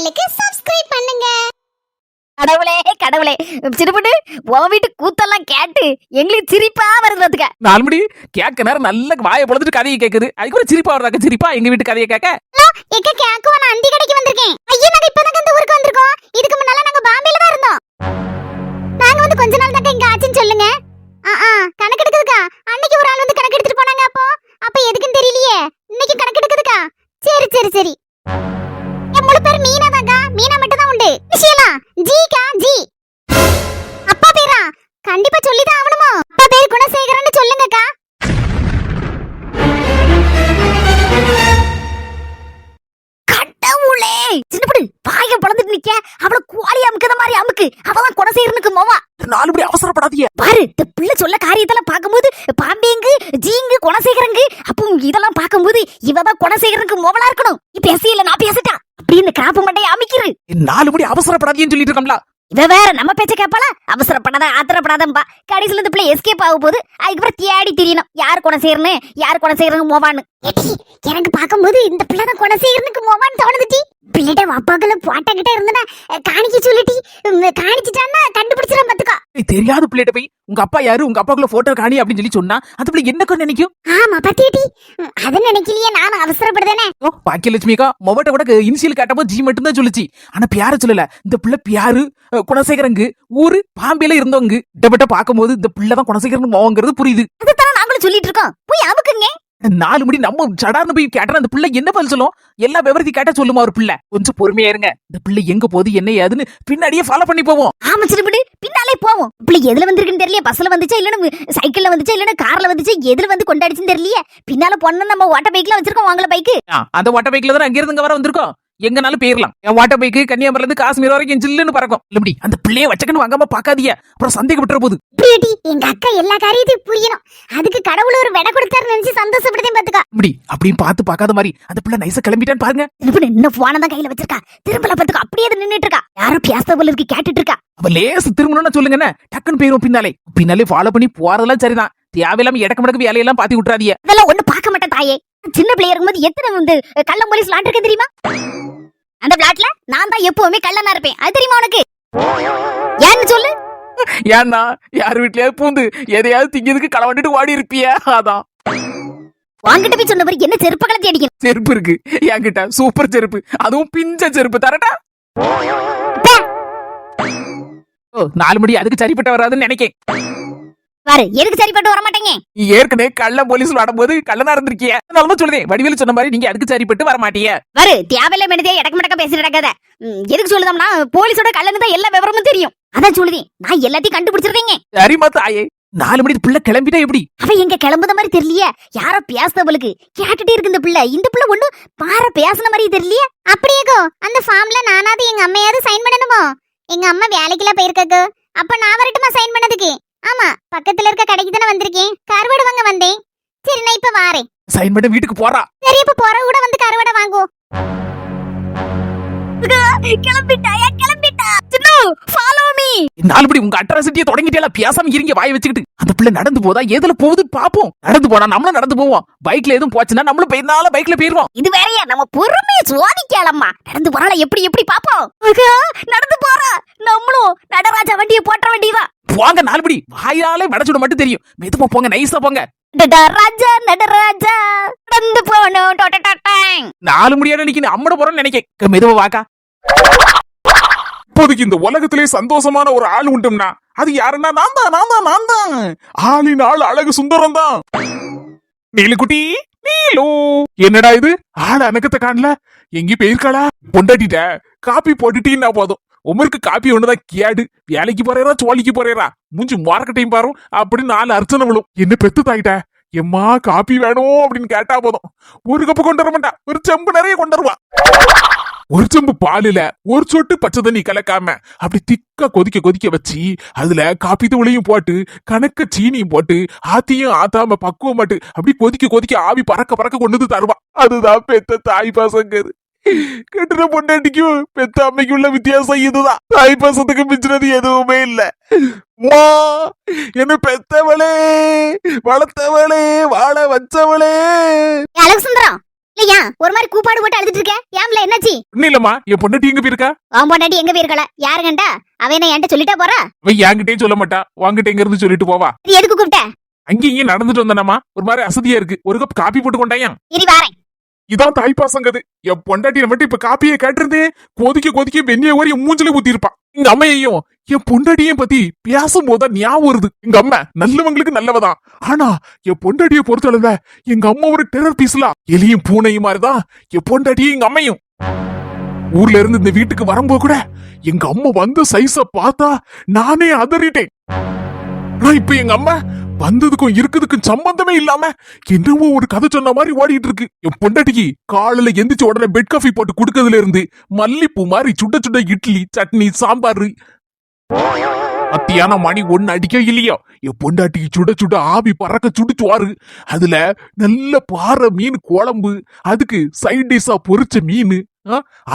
சேனலுக்கு சப்ஸ்கிரைப் பண்ணுங்க. கடவுளே கடவுளே, சிறுபுட்டு உன் வீட்டு கூத்தெல்லாம் கேட்டு எங்களுக்கு சிரிப்பா வருதுக்க. நாலுமணி கேட்க நேரம் நல்ல வாயை பொழுதுட்டு கதையை கேக்குது. அதுக்கு ஒரு சிரிப்பா வருதாக்க? சிரிப்பா எங்க வீட்டு கதையை கேட்க எக்க கேக்குவா, நான் அந்தி கடைக்கு வந்திருக்கேன். ஐயா, நாங்க இப்பதான் இந்த ஊருக்கு வந்திருக்கோம். இதுக்கு முன்னால நாங்க பாம்பேல தான் இருந்தோம். நாங்க வந்து கொஞ்ச நாள் தான் இங்க ஆச்சுன்னு சொல்லுங்க. கணக்கு எடுக்குதுக்கா. அன்னைக்கு ஒரு ஆள் வந்து கணக்கு எடுத்துட்டு போனாங்க. அப்ப எதுக்குன்னு தெரியலையே. இன்னைக்கு கணக்கு எடுக்குதுக்கா. சரி சரி சரி. என் முழு பேர் மீனா தாக்கா. மீனா மட்டும் தான் உண்டு. விஷயலா ஜிக்கா ஜி. அப்பா பேரா கண்டிப்பா சொல்லிதான் ஆகணுமோ? அப்பா பேர் குணசேகரன்னு சொல்லுங்கக்கா. கடவுளே, சின்னப்படி வாயை பொளந்துட்டு நிக்க. அவள கோழி அமுக்குற மாதிரி அமுக்கு. அவதான் குணசேகரனுக்கு மோவா. நாலுமணி அவசரப்படாதீங்க. பாரு, இந்த பிள்ளை சொல்ல காரியத்தெல்லாம் பார்க்கும்போது பாம்பேங்கு ஜீங்கு குணசேகரங்கு, அப்போ இதெல்லாம் பார்க்கும்போது இவதான் குணசேகரனுக்கு மோவலா இருக்கணும். இப்ப பேசல, நான் பேசிட்டா அப்படின்னு கிராப்பு மண்டையை அமைக்கிறது. நாலுமணி அவசரப்படாதீங்கன்னு சொல்லிட்டு இருக்கோம்ல. இவ வேற நம்ம பேச்ச கேப்பாளா? அவசரப்படாத ஆத்திரப்படாதம்பா. கடைசியில இந்த பிள்ளை எஸ்கேப் ஆக போகுது. அதுக்கப்புறம் தேடி தெரியணும் யார் குணசேகரனு யார் குணசேகரனுக்கு மோவான்னு. எனக்கு பார்க்கும்போது இந்த பிள்ளை தான் குணசேகரனுக்கு மோவான்னு தோணுதுட்டி. பிள்ளைட அப்பாக்களை போட்டாக்கிட்ட இருந்தனா காணிக்க சொல்லிட்டி. காணிச்சிட்டான்னா கண்டுபிடிச்சிடும் பாத்துக்கா. தெரியாத பிள்ளைகிட்ட போய் உங்க அப்பா யாரு, உங்க அப்பாக்குள்ள போட்டோ காணி அப்படின்னு சொல்லி சொன்னா அந்த பிள்ளை என்ன நினைக்கும்? ஆமா பத்தியட்டி, அதை நினைக்கலையே. நானும் அவசரப்படுதேனே. பாக்கியலட்சுமிக்கா மொபட்ட கூட இனிஷியல் கேட்டப்போ ஜி மட்டும் தான் சொல்லுச்சு. ஆனா பியார சொல்லல. இந்த பிள்ளை பியாரு குணசேகரங்கு ஊரு பாம்பேல இருந்தவங்க இடப்பட்ட பார்க்கும்போது இந்த பிள்ளை தான் குணசேகரன் மோவங்கிறது புரியுது. அதுதான் நாங்களும் சொல்லிட்டு இருக்கோம். போய் அமுக்குங்க. நாலுமணி நம்ம சடார்னு போய் கேட்டா அந்த பிள்ளை என்ன பதில் சொல்லும்? எல்லா விவரத்தி கேட்டா சொல்லுமா ஒரு பிள்ளை? கொஞ்சம் பொறுமையா இருங்க. இந்த பிள்ளை எங்க போகுது என்ன ஏதுன்னு பின்னாடியே ஃபாலோ பண்ணி போவோம். ஆமா சிறுபடி, பின்னாலே போவோம். பிள்ளை எதுல வந்திருக்குன்னு தெரியல. பஸ்ல வந்துச்சா இல்லன்னு சைக்கிள்ல வந்துச்சா இல்லன்னு கார்ல வந்துச்சா எதுல வந்து கொண்டாடிச்சுன்னு தெரியல. பின்னால பொண்ணு நம்ம வாட்டர் பைக்ல வச்சிருக்கோம். வாங்கல பைக்கு. அந்த வாட்டர் பைக்ல தான் அங்க இருந்து வர வந்திருக்கோம். எங்கனாலும் போயிடலாம். என் வாட்டர் பைக்கு கன்னியாகுமரில இருந்து காஷ்மீர் வரைக்கும் ஜில்லுன்னு பறக்கும். இல்ல அந்த பிள்ளைய வச்சக்கன்னு வாங்காம பாக்காதீங்க, அப்புறம் சந்தேகப்பட்டுற போகுது. எங்க அக்கா எல்லா காரியத்தையும் புரியணும். அதுக்கு கடவுள் ஒரு விட கொடுத்தாரு நினைச்சு சந்தோஷப்படுதேன் பாத்துக்கா. அப்படின்னு பார்த்து பார்க்காத மாதிரி அந்த பிள்ளை நைசா கிளம்பிட்டான்னு பாருங்க. என்ன போன தான் கையில வச்சிருக்கா. திரும்பல பாத்துக்கா. அப்படியே நின்னுட்டு இருக்கா. யாரும் பேச போல இருக்கு, கேட்டுட்டு இருக்கா. அவ லேசு திரும்பணும்னு சொல்லுங்க, டக்குன்னு போயிரும். பின்னாலே ஃபாலோ பண்ணி போறதெல்லாம் சரிதான். தேவையில்லாம இடக்கு மடக்கு வேலையெல்லாம் பாத்தி விட்டுறாதீங்க. அதெல்லாம் ஒண்ணு பார்க்க மாட்டேன் தாயே. சின்ன பிள்ளையா இருக்கும்போது எத்தனை வந்து கள்ளம் போலீஸ் விளாண்டிருக்கேன் தெரியுமா? அந்த பிளாட்ல நான் தான் எப்பவுமே கள்ளனா இருப்பேன். அது தெரியுமா உனக்கு? ஏன்னு சொல்லு. ஏன்னா யார் வீட்லயாவது பூந்து எதையாவது திங்கிறதுக்கு களவண்டிட்டு ஓடி இருப்பிய. அதான் வாங்கிட்டு போய் சொன்ன பிறகு என்ன செருப்பு கலத்தி அடிக்கணும். செருப்பு இருக்கு என்கிட்ட, சூப்பர் செருப்பு, அதுவும் பிஞ்ச செருப்பு தரட்டா? ஓ, 4 மணி அதுக்கு சரிப்பட்ட வராதுன்னு நினைக்கேன். பாரு, எதுக்கு சரிப்பட்டு வர மாட்டேங்க. ஏற்கனவே கள்ள போலீஸ் விளாடும்போது கள்ளனா இருந்திருக்கிய. அதனால சொல்லுதேன், வடிவேலு சொன்ன மாதிரி நீங்க அதுக்கு சரிப்பட்டு வர மாட்டீங்க. பாரு, தேவையில்ல மெனதே இடக்கு மடக்க பேசிட்டு இருக்காத. எதுக்கு சொல்லுதோம்னா போலீஸோட கள்ளன்னு தான் எல்லா விவரமும் தெரியும். அதான் சொல்லுதேன், நான் எல்லாத்தையும் கண்டுபிடிச்சிருக்கேங்க. சரிமா தாயே. 4 மணி பிள்ளை கிளம்பிட்டா எப்படி? அவ எங்க கிளம்புத மாதிரி தெரியலையே. யாரோ பேசுதவளுக்கு கேட்டுட்டே இருக்கு இந்த பிள்ளை. இந்த பிள்ளை ஒண்ணு பார பேசுன மாதிரி தெரியலையே. அப்படியேகோ அந்த ஃபார்ம்ல நானாவது எங்க அம்மையாவது சைன் பண்ணணுமோ? எங்க அம்மா வேலைக்குலாம் போயிருக்காக்கோ. அப்ப நான் வரட்டுமா சைன் பண்ணதுக்கு? ஆமா, பக்கத்துல இருக்க கடைக்கு தானே வந்திருக்கேன். கருவாடு வாங்க வந்தேன். சரி, நான் இப்ப வாரேன். சைன் பண்ண வீட்டுக்கு போறா. சரி, இப்ப போற கூட வந்து கருவாடை வாங்குவோம். கிளம்பிட்டாயா? கிளம்பிட்டா. சின்னு, ஃபாலோ மீ. 4 மணி உங்க அட்ராசிட்டியை தொடங்கிட்டே பேசாம இருங்க வாய் வச்சுக்கிட்டு. அந்த பிள்ளை நடந்து போதா எதுல போகுது பாப்போம். நடந்து போனா நம்மளும் நடந்து போவோம். பைக்ல எதுவும் போச்சுன்னா நம்மளும் போயிருந்தாலும் பைக்ல போயிருவோம். இது வேறையா? நம்ம பொறுமையை சோதிக்கலாமா? நடந்து போறாளா எப்படி எப்படி பாப்போம். நடந்து போறா. நம்மளும் நடராஜா வண்டியை போட்ட வேண்டியதான். போங்க 4 மணி, வாயாலே வடச்சுட மட்டும் தெரியும். மெதுவா போங்க, நைஸா போங்க. நடராஜா நடராஜா நடந்து போனோம். 4 மணியான நிக்க அம்மட போறோம்னு நினைக்க. மெதுவா வாக்கா. இப்போதைக்கு இந்த உலகத்திலே சந்தோஷமான ஒரு ஆள் உண்டும்னா அது யாருன்னா நான் தான். ஆளின் ஆள் அழகு சுந்தரம் தான். நீலுக்குட்டி, நீலு, என்னடா இது ஆள் அனக்கத்தை காணல? எங்கி போயிருக்காளா? பொண்டாட்டிட்ட காப்பி போட்டுட்டீங்கன்னா போதும். உமருக்கு காப்பி ஒண்ணுதான் கேடு. வேலைக்கு போறேரா சோழிக்கு போறேரா மூஞ்சி மார்க்கெட்டையும் பாரு அப்படின்னு 4 அர்ச்சனை விழும். என்ன பெத்து தாயிட்ட எம்மா காப்பி வேணும் அப்படின்னு கேட்டா போதும். ஒரு கப்பு கொண்டு வர மாட்டா, ஒரு செம்பு நிறைய கொண்டு வருவா. ஒரு செம்பு பாலுல ஒரு சொட்டு பச்சை தண்ணி கலக்காம அப்படி திக்கா கொதிக்க வச்சு அதுல காப்பி தூளையும் போட்டு கணக்க சீனியும் போட்டு ஆத்தியும் ஆத்தாம பக்குவம் மாட்டு அப்படி கொதிக்க ஆவி பறக்க கொண்டு வந்து தருவா. அதுதான் பெத்த தாய் பாசங்கிறது. கெட்டுற பொண்டாட்டிக்கும் பெத்த அம்மைக்கு உள்ள வித்தியாசம் இதுதான். தாய் பாசத்துக்கு மிஞ்சினது எதுவுமே இல்ல. என்ன பெத்தவளே, வளர்த்தவளே, வாழ வச்சவளே. அழகு சுந்தரம், என்னையா ஒரு மாதிரி கூப்பாடு போட்டு அழுதுட்டு இருக்க? ஏம்ல என்னாச்சு? ஒண்ணும் இல்லம்மா, என் பொண்டாட்டி எங்க போயிருக்கா? அவன் பொண்டாட்டி எங்க போயிருக்கல? யாருங்கண்டா? அவன் என்ன என்கிட்ட சொல்லிட்டா போறா? அவ என்கிட்டயும் சொல்ல மாட்டா, வாங்கிட்ட எங்க இருந்து சொல்லிட்டு போவா. இது எதுக்கு கூப்பிட்ட? அங்கே இங்கே நடந்துட்டு வந்தானம்மா, ஒரு மாதிரி அசதியா இருக்கு, ஒரு கப் காப்பி போட்டு கொண்டாயன். இனி வாரேன். இதான் தாய்ப்பாசங்கிறது. என் பொண்டாட்டியை மட்டும் இப்ப காப்பியை கேட்டிருந்து கொதிக்க வெந்நிய ஓரி மூஞ்சில ஊத்தி இருப்பான். எங்க அம்மையையும் என் பொண்டாட்டியும் பத்தி பேசும் போது ஞாபகம் வருது. எங்க அம்மா நல்லவங்களுக்கு நல்லவதான், ஆனா என் பொண்டாட்டியை பொறுத்தளவுல எங்க அம்மா ஒரு டெரர் பீஸ்லாம். எலியும் பூனையும் மாதிரிதான் என் பொண்டாட்டியும் எங்க அம்மையும். ஊர்ல இருந்து இந்த வீட்டுக்கு வரும்போது கூட எங்க அம்மா வந்த சைஸ பார்த்தா நானே அதறிட்டேன். ஆனா இப்ப எங்க அம்மா வந்ததுக்கும் இருக்குதுக்கும் சம்பந்தமே இல்லாம என்னவோ ஒரு கதை சொன்ன மாதிரி ஓடிட்டு இருக்கு. என் பொண்டாட்டிக்கு காலையில எந்திரிச்ச உடனே பெட் காஃபி போட்டு குடுக்கறதுல இருந்து மல்லிப்பூ மாதிரி சுட சுட இட்லி சட்னி சாம்பார். மத்தியான மணி 1 அடிக்க இல்லையோ என் பொண்டாட்டிக்கு சுட சுட ஆவி பறக்க சுடுச்சுவாரு. அதுல நல்ல பாறை மீன் குழம்பு, அதுக்கு சைட் டிஷ்ஷா பொரிச்ச மீன்,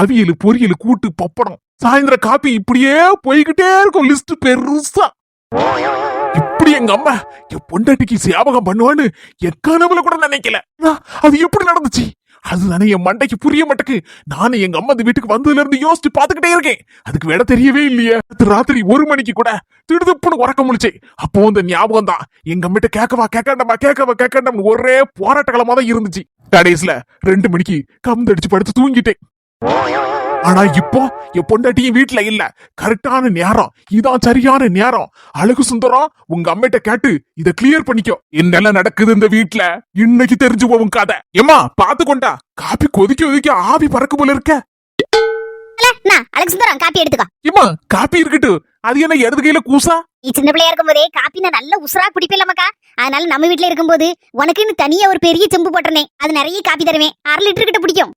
அவியல் பொரியல் கூட்டு பப்படம், சாயந்தரம் காப்பி, இப்படியே போய்கிட்டே இருக்கும் லிஸ்ட் பெருசா. இப்படி எங்க அம்மா என் பொண்டாட்டிக்கு சேவகம் பண்ணுவான்னு என் கனவுல கூட நினைக்கல. அது எப்படி நடந்துச்சு அதுதானே என் மண்டைக்கு புரிய மாட்டேக்கு. நானும் எங்க அம்மா இந்த வீட்டுக்கு வந்ததுல இருந்து யோசிச்சு பாத்துக்கிட்டே இருக்கேன். அதுக்கு விட தெரியவே இல்லையே. ராத்திரி 1 மணிக்கு கூட திடுதுப்புன்னு உறக்க முடிச்சேன். அப்போ அந்த ஞாபகம் தான் எங்க அம்மிட்ட கேட்கவா ஒரே போராட்ட காலமா தான் இருந்துச்சு. கடைசியில 2 மணிக்கு கம்தடிச்சு படுத்து தூங்கிட்டேன். ஆனா இப்போ என் பொண்டாட்டியும் வீட்டுல இல்ல. கரெக்டான நேரம், இதான் சரியான நேரம். அழகு சுந்தரம், உங்க அம்மிட்ட கேட்டு இத கிளியர் பண்ணிக்கோ. என்னெல்லாம் நடக்குது இந்த வீட்டுல இன்னைக்கு தெரிஞ்சு போவும் கதை. ஏமா பாத்து கொண்டா, காப்பி கொதிக்க ஆவி பறக்கு போல இருக்க. அழகு சுந்தரம் காப்பி எடுத்துக்கோ. ஏமா காப்பி இருக்கட்டும், அது என்ன இடது கையில கூசா? நீ சின்ன பிள்ளையா இருக்கும் போதே காப்பி நான் நல்ல உசுரா குடிப்பேன்லமாக்கா. அதனால நம்ம வீட்டுல இருக்கும்போது உனக்குன்னு தனியா ஒரு பெரிய செம்பு போட்டுறேன். அது நிறைய காப்பி தருவேன். 1/2 லிட்டர் கிட்ட பிடிக்கும்.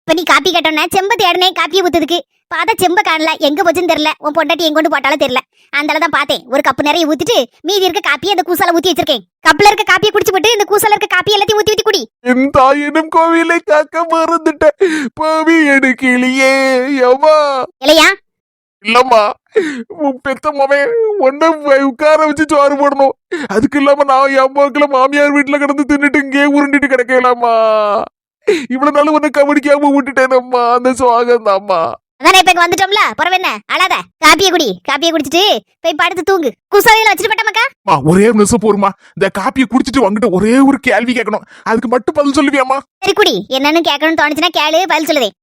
இப்ப நீ காப்பி கேட்டோன்னா செம்ப தேடனே காப்பியை ஊத்துறதுக்கு. பார்த்தா செம்ப காணல, எங்க போச்சுன்னு தெரியல. உன் பொண்டாட்டி எங்க கொண்டு போட்டாலும் தெரியல. அதனால தான் பார்த்தேன். ஒரு கப்பு நிறைய ஊத்திட்டு மீதி இருக்க காப்பியை அந்த கூசால ஊத்தி வச்சிருக்கேன். கப்ல இருக்க காப்பியை குடிச்சு போட்டு இந்த கூசால இருக்க காப்பி எல்லாத்தையும் ஊத்தி ஊத்தி குடி. என் தாயினும் கோவிலை காக்க மறந்துட்டேன், பாவி எடுக்கலையே எவா. இல்லையா? இல்லம்மா, உன் பெத்த மவன் ஒன்ன உட்கார வச்சு சோறு போடணும். அதுக்கு இல்லாம நான் என் அம்மாக்குள்ள மாமியார் வீட்டுல கிடந்து தின்னுட்டு இங்கே உருண்டிட்டு கிடக்கலாமா. இவ்வளவு நாள் உன்னை கவனிக்காம விட்டுட்டேனம்மா, அந்த சுவாகம் தான்மா. அதானே இப்ப வந்துட்டோம்ல, பரவ என்ன அழாத. காப்பியை குடி. காப்பியை குடிச்சிட்டு போய் படுத்து தூங்கு. குசாலையில வச்சிட்டு மாட்டாமாக்கா. ஒரே நிமிஷம் போருமா, இந்த காப்பியை குடிச்சிட்டு வாங்கிட்டு ஒரே ஒரு கேள்வி கேட்கணும். அதுக்கு மட்டும் பதில் சொல்லுவியாமா? சரி குடி. என்னன்னு கேட்கணும்னு தோணுச்சுன்னா கேளு, பதில் சொல்லுதேன்.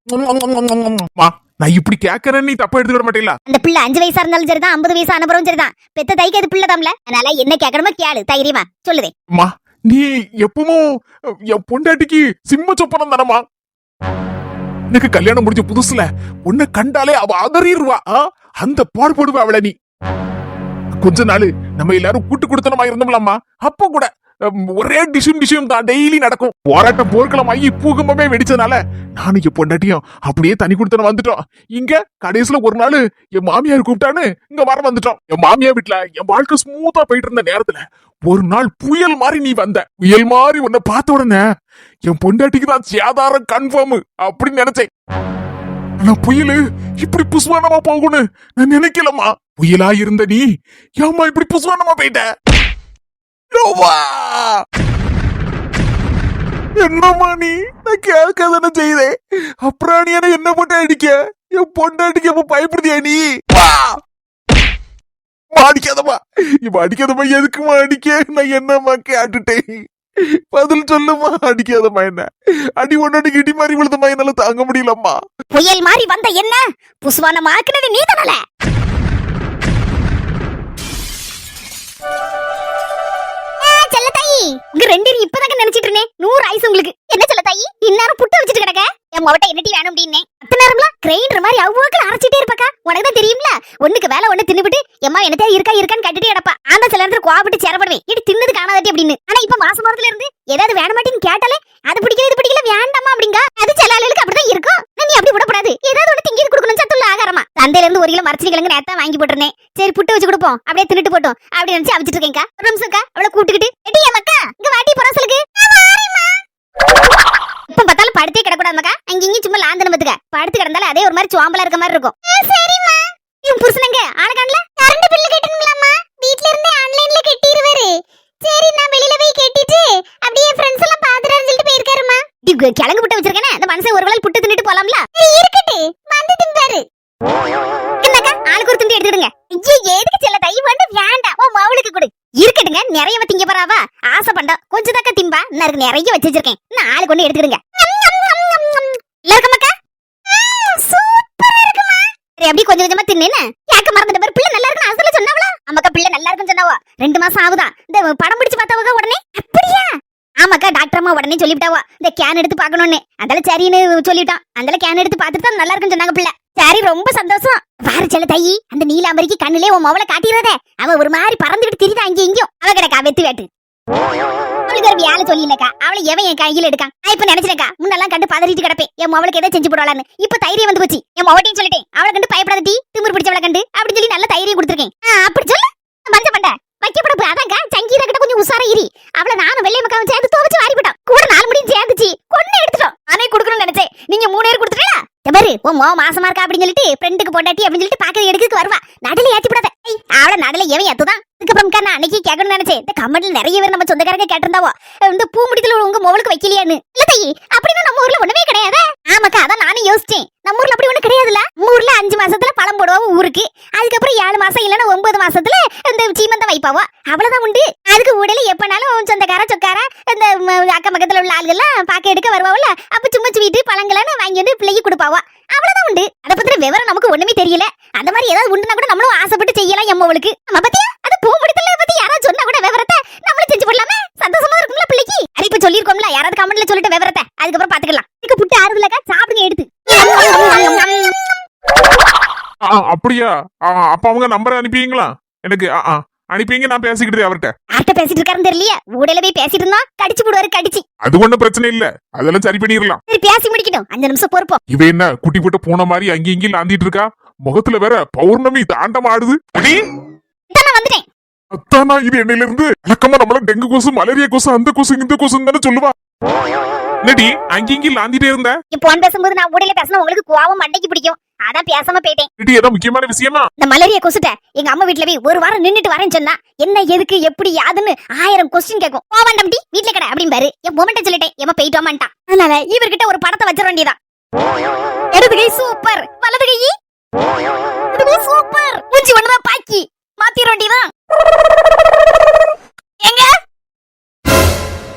நான் இப்படி கேட்கறேன், நீ தப்பா எடுத்துக்கிட மாட்டீங்களா? அந்த பிள்ளை 5 வயசா இருந்தாலும் சரிதான், 50 வயசா அனுப்புறவும் சரிதான். பெத்த தைக்கு அது பிள்ளை தாம்ல. அதனால என்ன கேட்கணுமோ கேளு, தைரியமா சொல்லுதேன். நீ எப்பவும் என் பொண்டாட்டிக்கு சிம்ம சொப்பனம் தானமா? எனக்கு கல்யாணம் முடிஞ்ச புதுசுல உன்னை கண்டாலே அவ அதறிடுவா. அந்த பாடுபடுவா அவளை. நீ கொஞ்ச நாள் நம்ம எல்லாரும் கூட்டு கொடுத்தனமா இருந்தோம்லாமா, அப்போ கூட ஒரே டிஷும் தான் டெய்லி நடக்கும். போராட்டம் போர்க்களமாகி பூகம்பமே வெடிச்சதுனால நானும் என் பொண்டாட்டியும் அப்படியே தனி கொடுத்தன வந்துட்டோம். இங்க கடைசியில ஒரு நாள் என் மாமியார் கூப்பிட்டான்னு இங்க வர வந்துட்டோம். என் மாமியார் வீட்டுல என் வாழ்க்கை ஸ்மூத்தா போயிட்டு இருந்த நேரத்துல ஒரு நாள் புயல் மாதிரி நீ வந்த. புயல் மாதிரி உன்னை பார்த்த உடனே என் பொண்டாட்டிக்கு தான் சேதாரம் கன்ஃபார்ம் அப்படின்னு நினைச்சேன். ஆனா புயலு இப்படி புஸ்வானமா போகணும் நான் நினைக்கலமா. புயலா இருந்த நீ ஏமா இப்படி புஸ்வானமா போயிட்ட? என்னம்மா நீ? நான் கேட்க தானே செய்தேன். அப்புறம் நீ என்ன போட்ட அடிக்க? என் பொண்டாட்டிக்கு எப்ப பயப்படுதியா நீ? அடிக்காதம்மா, இப்ப அடிக்காதம்மா. எதுக்குமா அடிக்க? நான் என்னம்மா கேட்டுட்டேன்? பதில் சொல்லுமா. அடிக்காதம்மா. என்ன அடி ஒன்னாடி இடி மாதிரி விழுதம்மா, என்னால தாங்க முடியலம்மா. புயல் மாதிரி வந்த என்ன புஸ்வானம் ஆக்குனது நீ தானே? உங்க 2 பேரும் இப்பதாங்க நினைச்சிட்டு இருந்தேன். 100 ஆயுசு உங்களுக்கு. என்ன சொல்ல தாயி, இந்நேரம் புட்டு வச்சிட்டு கிடக்க. என் மொபட்ட என்ன டீ வேணும் அப்படின்னு அத்தனை நேரம்லாம் கிரைண்டர் மாதிரி அவ்வளோக்கள் அரைச்சிட்டே இருப்பக்கா. உனக்கு தான் தெரியும்ல, ஒண்ணுக்கு வேலை ஒண்ணு தின்னுபிட்டு எம்மா என்னத்தையா இருக்கான்னு கட்டிட்டு கிடப்பா. ஆனா சில நேரத்துல கோவப்பட்டு சேரப்படுவேன், இடி தின்னது காணாதட்டி அப்படின்னு. ஆனா இப்ப மாசம் மாதத்துல இருந்து ஏதாவது வேண மாட்டேன்னு கேட்டாலே அது பிடிக்கல இது பிடிக்கல வேண்டாமா அப்படிங்க. அது சில ஆளுகளுக்கு அப்படிதான் இருக்கும். நீ அப்படி விடப்படாது. ஏதாவது ஒண்ணு திங்கி கொடுக்கணும், சத்துள்ள ஆகாரமா. சந்தையில இருந்து 1 கிலோ மரச்சினி கிழங்கு நேரத்தான் வாங்கி போட்டுருந்தேன். சரி புட்டு வச்சு கொடுப்போம், அப்படியே தின்னுட்டு போட்டோம் அப்படி நினைச்சு அவிச்சிட்டு இருக்கேன்க்கா. ஒரு நிமிஷம்க்கா, அவளை கூட்டுக்கிட்டு எட்டி மக்கா இங்க வாட்டி போறா சொல்லுக்கு. இப்ப பார்த்தாலும் படுத்தே கிடக்கூடாது மக்கா. அங்க இங்க சும்மா லாந்தன பத்துக்க. படுத்து கிடந்தாலும் அதே ஒரு மாதிரி சுவாம்பலா இருக்க மாதிரி இருக்கும். சரிம்மா. இவன் புருஷனங்க ஆளகான்ல கரண்ட் பில்லு கட்டணுங்களாமா. வீட்ல இருந்தே ஆன்லைன்ல கட்டிடுவாரு. சரி நான் வெளியில போய் கட்டிட்டு அப்படியே ஃப்ரெண்ட்ஸ் எல்லாம் பாத்துறேன்னு சொல்லிட்டு போயிருக்காருமா. டி கிழங்கு புட்டு வச்சிருக்கேனே அந்த மனுஷன் ஒரு வேளை புட்டு தின்னுட்டு போலாம்ல. இருக்கட்டு வந்து திம்பாரு. என்னக்கா ஆளுக்கு ஒரு துண்டு எடுத்துடுங்க. ஐயே எதுக்கு செல்ல தை வந்து வேண்டாம். உன் மவளுக்கு கொடு. இருக்கட்டுங்க, நிறைய திங்க போறாவா ஆசை பண்டா கொஞ்சம் தாக்க திம்பா. நான் நிறைய வச்சு வச்சிருக்கேன். நான் ஆளுக்கு ஒண்ணு எடுத்துடுங்க. இல்ல இருக்கமாக்கா சூப்பரா இருக்குமா. சரி அப்படியே கொஞ்சம் கொஞ்சமா தின்னு. கேட்க மறந்துட்ட பாரு, பிள்ளை நல்லா இருக்குன்னு அசல சொன்னாவளா? அம்மாக்கா பிள்ளை நல்லா இருக்குன்னு சொன்னாவா? 2 மாசம் ஆகுதா. இந்த படம் பிடிச்சு பார்த்தவங்க உடனே அப்படியா? ஆமாக்கா டாக்டர் அம்மா உடனே சொல்லிவிட்டாவா இந்த கேன் எடுத்து பார்க்கணும்னு. அதெல்லாம் சரின்னு சொல்லிட்டான். அதனால கேன் எடுத்து பார்த்துட்டு தான் நல்லா இருக்குன்னு சொன்னாங்க பிள்ளை. சரி ரொம்ப சந்தோஷம். பாரு செல்ல தையி, அந்த நீலாம்பரிக்கு கண்ணுலே உன் மவளை காட்டிடுறதே. அவ ஒரு மாதிரி பறந்துட்டு திரிதா இங்க இங்கயும். அவ கிடக்கா வெத்து வேட்டு. அவளுக்கு ஒரு வேலை சொல்லிலக்கா. அவளை எவன் என் கையில எடுக்கான். நான் இப்ப நினைச்சிருக்கா முன்னெல்லாம் கண்டு பதறிட்டு கிடப்பேன் என் மவளுக்கு எதை செஞ்சு போடலான்னு. இப்ப தைரியம் வந்து போச்சு. என் மவட்டையும் சொல்லிட்டேன் அவளை கண்டு பயப்படாத டீ, திமிர் பிடிச்சவளை கண்டு அப்படின்னு சொல்லி நல்ல தைரியம் கொடுத்துருக்கேன். அப்படி சொல்லு மஞ்ச பண்ட வைக்கப்படப்பு. அதாங்க சங்கீதா கிட்ட கொஞ்சம் உசாரா இரி. அவளை நானும் வெள்ளை மக்காவும் சேர்ந்து துவச்சு வாரி போட்டோம். கூட 4 முடியும் சேர்ந்துச்சு. கொண்டு எடுத்துட்டோம். நானே கொடுக்கணும்னு நினைச்சேன். நீங்க 3 பேர் கொடுத்துட்டா பாரு. உன் மோ மாசமா இருக்கா அப்படின்னு சொல்லிட்டு ஃப்ரெண்டுக்கு பொண்டாட்டி அப்படின்னு சொல்லிட்டு பாக்க எடுக்கிறதுக்கு வருவா. நடல ஏத்தி விடாத. அவளை நடல எவன் ஏத்துதான். அதுக்கப்புறம் நான் அன்னைக்கு கேட்கணும்னு நினைச்சேன். இந்த கமெண்ட்ல நிறைய பேர் நம்ம சொந்தக்காரங்க கேட்டிருந்தாவோ இந்த பூ முடித்துல உங்க மோளுக்கு வைக்கலையான்னு. இல்ல தையி அப்படின்னா நம்ம ஊர்ல ஒண்ணுமே கிடையாது. ஆமாக்கா அதான் நானும் யோசிச்சேன். நம்ம ஊர்ல அப்படி ஒண்ணு கிடையாதுல்ல. நம்ம ஊர்ல 5 மாசத்துல பழம் போடுவோம் ஊருக்கு. அதுக்கப்புறம் 7 மாசம் இல்லன்னா 9 மாசத்துல இந்த சீமந்தம் வைப்பாவோ. அவ்வளவுதான் உண்டு. அதுக்கு ஊடல எப்பனாலும் சொந்தக்கார சொக்கார இந்த அக்கம் பக்கத்துல உள்ள ஆளுகள்லாம் பாக்க எடுக்க வருவாங்கல்ல. அப்ப சும்மா ஸ்வீட்டு பழங்களான்னு வாங்கி வந்து பிள்ளைக்கு கொடுப்பாவா. அவ்வளவுதான் உண்டு. அதை பத்தின விவரம் நமக்கு ஒண்ணுமே தெரியல. அந்த மாதிரி ஏதாவது உண்டுனா கூட நம்மளும் ஆசைப்பட்டு செய்யலாம். எம்மவளுக்கு நம்ம பத்தியா அது பூ முடித்தல பத்தி யாராவது சொன்னா கூட விவரத்தை நம்மளும் செஞ்சு போடலாமே. சந்தோஷமா இருக்கும்ல பிள்ளைக்கு. அது இப்ப சொல்லிருக்கோம்ல, யாராவது கமெண்ட்ல சொல்லிட்டு விவரத்தை அதுக்கப்புறம் பாத்துக்கலாம். இதுக்கு புட்டு ஆறுதலக்கா சாப்பிடுங்க எடுத்து. அப்படியா? அப்ப அவங்க நம்பரை அனுப்பிங்களா எனக்கு? அனுப்பிங்க, நான் பேசிக்கிட்டு அவர்கிட்ட. யார்கிட்ட பேசிட்டு இருக்காருன்னு தெரியலையே. ஊடல போய் பேசிட்டு இருந்தா கடிச்சு போடுவாரு. கடிச்சு அது ஒண்ணும் பிரச்சனை இல்ல, அதெல்லாம் சரி பண்ணிடலாம். சரி பேசி முடிக்கட்டும். 5 நிமிஷம் பொறுப்போம். இவ என்ன குட்டி போட்ட பூனை மாதிரி அங்கேயும் இங்கேயும் லாந்திட்டு இருக்கா? முகத்துல வேற பௌர்ணமி தாண்டம் ஆடுது. நான் வந்துட்டேன். அத்தானா இது என்னையில இருந்து வழக்கமா நம்மள டெங்கு கொசு, மலேரியா கொசு, அந்த கொசு இந்த கொசுன்னு தானே சொல்லுவா. என்னடி அங்கேயும் இங்கேயும் லாந்திட்டே இருந்த? இப்போ பேசும்போது நான் ஊடல பேசினா உங்களுக்கு கோவம் மண்டைக்கு பிடிக்கும். அதான் பேசாம போயிட்டேன். இது ஏதோ முக்கியமான விஷயமா? இந்த மலேரியா கொசுட்ட எங்க அம்மா வீட்டுல போய் 1 வாரம் நின்னுட்டு வரேன்னு சொன்னா என்ன எதுக்கு எப்படி யாதுன்னு 1000 கொஸ்டின் கேட்கும். போவாண்டம் டி வீட்டுல கடை அப்படிம்பாரு. என் மொமெண்ட சொல்லிட்டேன் எம்ம போயிட்டு வாமான்ட்டான். அதனால இவர்கிட்ட ஒரு படத்தை வச்சிட வேண்டியதான். இடது கை சூப்பர், வலது கை இதுவே சூப்பர். மூஞ்சி ஒண்ணுதான் பாக்கி மாத்திர வேண்டியதான். எங்க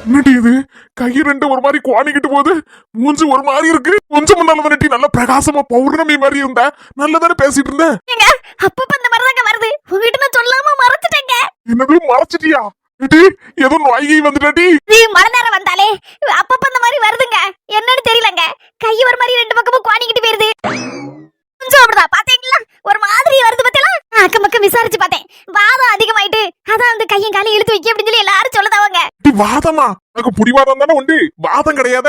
என்னடி இது கை 2 ஒரு மாதிரி குவானிக்கிட்டு போகுது, மூஞ்சி ஒரு மாதிரி இருக்கு. கொஞ்சம் முன்னால தானே நல்லா பிரகாசமா பௌர்ணமி மாதிரி இருந்த, நல்லதானே பேசிட்டு இருந்த. எங்க அப்பப்ப இந்த மாதிரிதாங்க வருது. உங்ககிட்ட நான் சொல்லாம மறைச்சிட்டேங்க. என்னது மறைச்சிட்டியா? ஏதோ நோய்கை வந்துட்டாடி. மழை நேரம் வந்தாலே அப்பப்ப இந்த மாதிரி வருதுங்க. என்னன்னு தெரியலங்க. கை ஒரு மாதிரி 2 பக்கமும் குவானிக்கிட்டு போயிருது. கொஞ்சம் அப்படிதான் பாத்தீங்களா, ஒரு மாதிரி வருது பத்தியெல்லாம். அக்கம் பக்கம் விசாரிச்சு பார்த்தேன். வாதம் அதிகமாயிட்டு அதான் அந்த கையும் காலையும் இழுத்து வைக்க அப்படின்னு சொல்லி எல்லாரும் சொல்லதாவங்க. வாதமா? எனக்கு புடிவாதம் தானே உண்டு, வாதம் கிடையாத.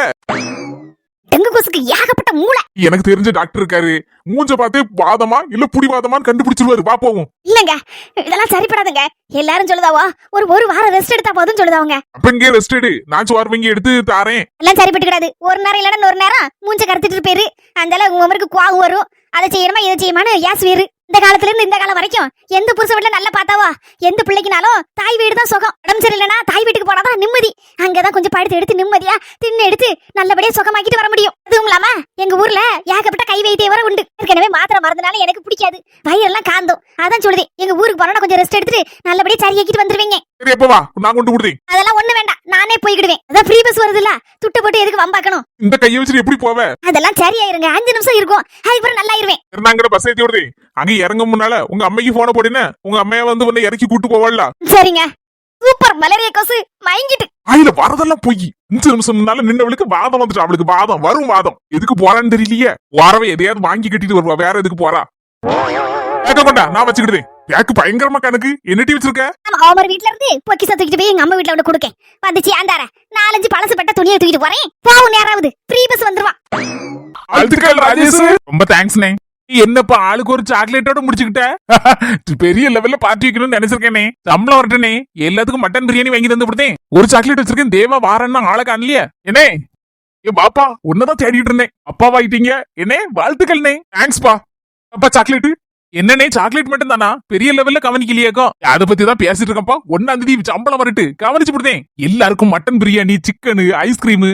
டெங்கு கொசுக்கு ஏகப்பட்ட மூளை. எனக்கு தெரிஞ்ச டாக்டர் இருக்காரு, மூஞ்ச பார்த்து வாதமா இல்ல புடிவாதமான்னு கண்டுபிடிச்சிருவாரு. வா போவோம். இல்லங்க இதெல்லாம் சரிப்படாதுங்க. எல்லாரும் சொல்லுதாவா ஒரு வாரம் ரெஸ்ட் எடுத்தா போதும் சொல்லுதாவங்க. அப்ப இங்கே ரெஸ்ட் எடு, நான் சோர்வங்க எடுத்து தாரேன். எல்லாம் சரிப்பட்டு கிடாது. ஒரு நேரம் இல்லைன்னா ஒரு நேரம் மூஞ்ச கருத்துட்டு போயிரு. அதனால உங்க அமருக்கு குவாவு வரும். அதை செய்யணுமா இதை செய்யுமான்னு யாஸ் வேறு. இந்த காலத்துல இருந்து இந்த காலம் வரைக்கும் எந்த புருஷ வீட்டுல நல்லா பார்த்தாவா எந்த பிள்ளைக்குனாலும் தாய் வீடு தான் சுகம். உடம்பு சரியில்லைன்னா தாய் வீட்டுக்கு போனாதான் நிம்மதி. அங்கதான் கொஞ்சம் படுத்து எடுத்து நிம்மதியா தின்னு எடுத்து நல்லபடியா சுகமாக்கிட்டு வர முடியும். அதுவும் இல்லாம எங்க ஊர்ல ஏகப்பட்ட கை வைத்திய வர உண்டு. ஏற்கனவே மாத்திரை மறந்தனால எனக்கு பிடிக்காது, வயிறெல்லாம் காந்தோம். அதான் சொல்லுது எங்க ஊருக்கு போனா கொஞ்சம் ரெஸ்ட் எடுத்துட்டு நல்லபடியா சரியாக்கிட்டு வந்துருவீங்க. சரி எப்ப வா, நான் கொண்டு கொடுத்தேன். அதெல்லாம் ஒண்ணு வேண்டாம், நானே போய்கிடுவேன். அதான் ஃப்ரீ பஸ் வருதுல்ல, துட்ட போட்டு எதுக்கு வம்பாக்கணும். இந்த கையை வச்சுட்டு எப்படி போவ? அதெல்லாம் சரியாயிருங்க. 5 நிமிஷம் இருக்கும், அதுக்கப்புறம் நல்லா ஆயிருவேன். நாங்க பஸ் ஏத்தி விடுதே. அங்க இறங்க முன்னால உங்க அம்மைக்கு போன போடின, உங்க அம்மைய வந்து இறக்கி கூட்டு போவாள்ல. சரிங்க. சூப்பர் மலேரியா கொசு மயங்கிட்டு. ஆயில வரதெல்லாம் போய் 5 நிமிஷம் முன்னால நின்னவளுக்கு வாதம் வந்துட்டு. அவளுக்கு வாதம் வரும். வாதம் எதுக்கு போறான்னு தெரியலையே. வாரவை எதையாவது வாங்கி கட்டிட்டு வருவா, வேற எதுக்கு போறா? கேட்க கொண்டா, நான் வச்சுக்கிடுதேன். எனக்கு பயங்கரமா கணக்கு. என்னட்டி வச்சிருக்க? அவமர் வீட்ல இருந்து பொக்கிச தூக்கிட்டு போய் எங்க அம்மா வீட்ல வந்து கொடுக்கேன். வந்துச்சு ஆந்தார 4-5 பழசு பட்ட துணியை தூக்கிட்டு போறேன். போவும் நேராவது ஃப்ரீ பஸ் வந்துருவான். அழுத்துக்கள் ராஜேஷ், ரொம்ப தேங்க்ஸ்ண்ணே. என்னப்பா ஆளுக்கு ஒரு சாக்லேட்டோட முடிச்சுக்கிட்ட? பெரிய லெவல்ல பார்ட்டி வைக்கணும்னு நினைச்சிருக்கேனே. சம்பளம் வரட்டனே, எல்லாத்துக்கும் மட்டன் பிரியாணி வாங்கி தந்து விடுதேன். ஒரு சாக்லேட் வச்சிருக்கேன். தேவா வாரன்னா ஆளை காணலையே. என்னே ஏ பாப்பா, உன்னதான் தேடிட்டு இருந்தேன். அப்பாவாயிட்டீங்க. என்னே வாழ்த்துக்கள்னே. தேங்க்ஸ்பா. அப்பா சாக்லேட்டு என்னன்னே சாக்லேட் மட்டும் தானா? பெரிய லெவல்ல கவனிக்கலையேக்கோ. அத பத்தி தான் பேசிட்டு இருக்கேன்ப்பா. 1ஆம் தேதி சம்பளம் வரட்டு கவனிச்சு போடுதேன். எல்லாருக்கும் மட்டன் பிரியாணி, சிக்கனு, ஐஸ்கிரீம்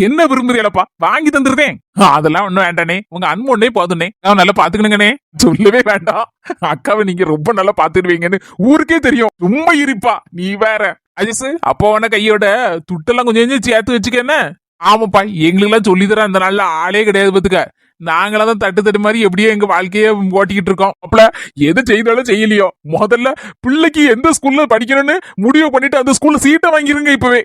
என்ன விரும்புறீங்களப்பா வாங்கி தந்துருதேன். அதெல்லாம் ஒண்ணும் வேண்டானே, உங்க அன்பொன்னே போதுனே. நான் நல்லா பாத்துக்கணுங்கனே. சொல்லவே வேண்டாம், அக்காவை நீங்க ரொம்ப நல்லா பாத்துடுவீங்கன்னு ஊருக்கே தெரியும். சும்மா இருப்பா நீ வேற. அஜிஸ் அப்போவான கையோட துட்டெல்லாம் கொஞ்சம் கொஞ்சம் சேர்த்து வச்சுக்க. ஆமாப்பா, எங்களுக்கு எல்லாம் சொல்லித்தர அந்த நாள்ல ஆளே கிடையாது பாத்துக்க. நாங்களாதான் தட்டு தட்டு மாதிரி எப்படியோ எங்க வாழ்க்கைய ஓட்டிக்கிட்டு இருக்கோம். அப்பல எது செய்தாலும் செய்யலையோ, முதல்ல பிள்ளைக்கு எந்த ஸ்கூல்ல படிக்கணும்னு முடிவு பண்ணிட்டு அந்த ஸ்கூல்ல சீட்டை வாங்கிருங்க இப்பவே.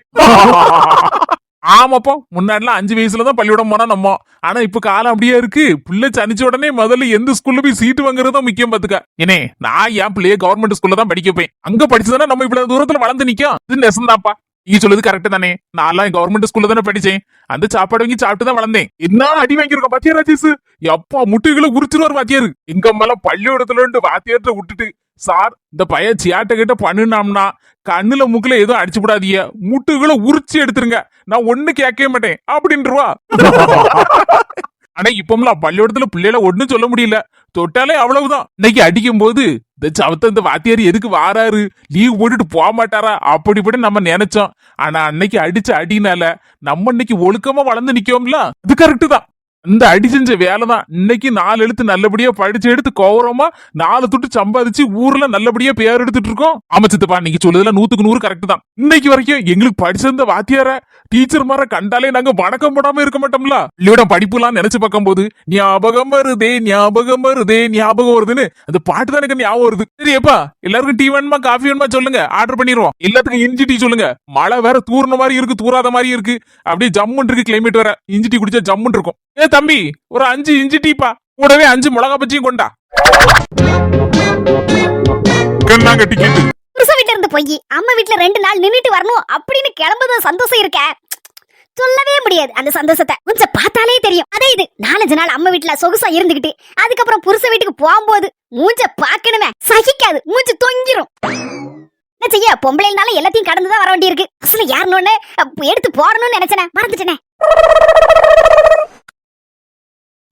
ஆமாப்பா, முன்னாடிலாம் 5 வயசுலதான் பள்ளிக்கூடம் போனா நம்ம. ஆனா இப்ப காலம் அப்படியே இருக்கு. பிள்ளை சனிச்ச உடனே முதல்ல எந்த ஸ்கூல்ல போய் சீட்டு வாங்குறதும் முக்கியம் பாத்துக்க. ஏனே நான் என் பிள்ளைய கவர்மெண்ட் ஸ்கூல்ல தான் படிக்க போய். அங்க படிச்சதானே நம்ம இவ்வளவு தூரத்துல வளர்ந்து நிக்கும். இது நெசந்தாப்பா. நீ சொல்லுது கரெக்ட் தானே. நான் கவர்மெண்ட் ஸ்கூல்ல தானே படிச்சேன். அந்த சாப்பாடு வாங்கி சாப்பிட்டு தான் வளர்ந்தேன். என்ன அடி வாங்கிருக்கோம் பாத்தியா ராஜேஷ்? எப்பா முட்டுகளை உரிச்சிருவார் வாத்தியாரு. எங்க மேல பள்ளிக்கூடத்துல வாத்தியார்ட்ட விட்டுட்டு, சார் இந்த பையன் சியாட்ட கிட்ட பண்ணுனோம்னா கண்ணுல முக்குல எதுவும் அடிச்சு விடாதீங்க, முட்டுகளை உரிச்சு எடுத்துருங்க, நான் ஒண்ணு கேட்கவே மாட்டேன் அப்படின்றவா. ஆனா இப்பம்லாம் பள்ளிக்கூடத்துல பிள்ளைல ஒண்ணும் சொல்ல முடியல. தொட்டாலே அவ்வளவுதான். இன்னைக்கு அடிக்கும் போது இந்த சவத்த இந்த வாத்தியார் எதுக்கு வாராரு, லீவ் போட்டுட்டு போக மாட்டாரா அப்படிப்படி நம்ம நினைச்சோம். ஆனா அன்னைக்கு அடிச்ச அடினால நம்ம இன்னைக்கு ஒழுக்கமா வளர்ந்து நிக்கோம்ல. இது கரெக்ட் தான். இந்த அடி செஞ்ச வேலைதான் இன்னைக்கு 4 எழுத்து நல்லபடியா படிச்சு எடுத்து கௌரவமா 4 துட்டு சம்பாதிச்சு ஊர்ல நல்லபடியா பேர் எடுத்துட்டு இருக்கோம். அமைச்சதுப்பா, நீங்க சொல்லுதுல 100க்கு 100 கரெக்ட் தான். இன்னைக்கு வரைக்கும் எங்களுக்கு படிச்சிருந்த வாத்தியார டீச்சர் மார கண்டாலே நாங்க வணக்கம் போடாம இருக்க மாட்டோம்ல. இல்லையோட படிப்புலாம் நினைச்சு பார்க்கும் போது ஞாபகம் வருதே ஞாபகம் வருதே ஞாபகம் வருதுன்னு அந்த பாட்டு தான் எனக்கு ஞாபகம் வருது. சரியப்பா, எல்லாருக்கும் டீ வேணுமா காஃபி வேணுமா சொல்லுங்க, ஆர்டர் பண்ணிடுவோம். எல்லாத்துக்கும் இஞ்சி டீ சொல்லுங்க. மழை வேற தூர்ன மாதிரி இருக்கு, தூராத மாதிரி இருக்கு. அப்படியே ஜம்முன் இருக்கு கிளைமேட் வேற. இஞ்சி டீ குடிச்சா ஜம்முன் இருக்கும். ஏ தம்பி, ஒரு 5 இஞ்சி டீப்பா, கூடவே 5 மிளகா பச்சியும் கொண்டா. கண்ணாங்க டிக்கெட். புருஷ வீட்டுல இருந்து போய் அம்மா வீட்டுல 2 நாள் நின்னுட்டு வரணும் அப்படின்னு கிளம்புறது சந்தோஷம் இருக்க சொல்லவே முடியாது. அந்த சந்தோஷத்தை கொஞ்சம் பார்த்தாலே தெரியும். அதே இது 4-5 நாள் அம்மா வீட்டுல சொகுசா இருந்துகிட்டு அதுக்கப்புறம் புருஷ வீட்டுக்கு போகும்போது மூஞ்ச பாக்கணுமே, சகிக்காது, மூஞ்சு தொங்கிரும். என்ன செய்ய, பொம்பளைனால எல்லாத்தையும் கடந்துதான் வர வேண்டி இருக்கு. அசல யாருன்னு எடுத்து போடணும்னு நினைச்சேன், மறந்துட்டேனே.